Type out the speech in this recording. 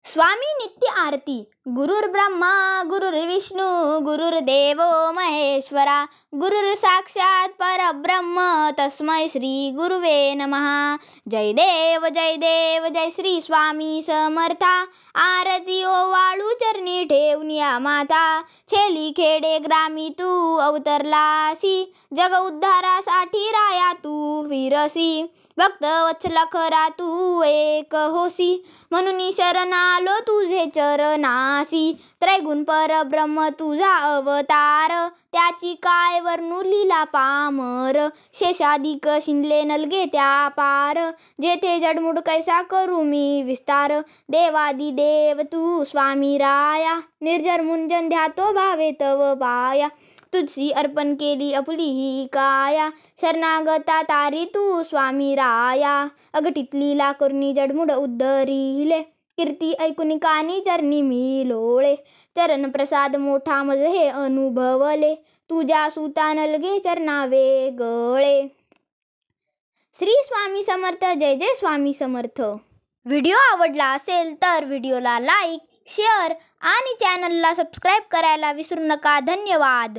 स्वामी नित्य आरती। गुरुर्ब्रह्मा गुरुर्विष्णू गुरुर्देवो महेश्वरा गुरुर् साक्षात परब्रह्म तस्मै श्री गुरुवे नमः। जय देव जय श्री स्वामी समर्था। आरती ओवाळू चरणी ठेवूनिया माता। छेली खेडे ग्रामी तू अवतरलासी। जग उद्धारासाठी राया तू फिरसी। भक्त वत्सला खरा तू एक होसी। म्हणून शरण आलो तुझे चरणासी। त्रैगुण परब्रह्म तुझा अवतार। त्याची काय वर्णू लीला पामर। शेषाधिक शिंदले नलगे त्या पार। जेथे जडमुड कैसा करू मी विस्तार। देवादी देव तू स्वामी राया। निर्जर मुंजन ध्यातो भावे तव पाया। तुझी अर्पण केली आपुली ही काया। शरणागता तारी तू स्वामी राया। अगटीत लीला करुणी जडमुड उद्धरिले। कीर्ती ऐकुनी कानी चरणी मी लोळे। चरण प्रसाद मोठा मज हे अनुभवले। तुझ्या सुता नलगे चरणा वेगळे। श्री स्वामी समर्थ। जय जय स्वामी समर्थ। व्हिडिओ आवडला असेल तर व्हिडिओला लाईक, शेअर आणि चॅनलला सबस्क्राईब करायला विसरू नका। धन्यवाद।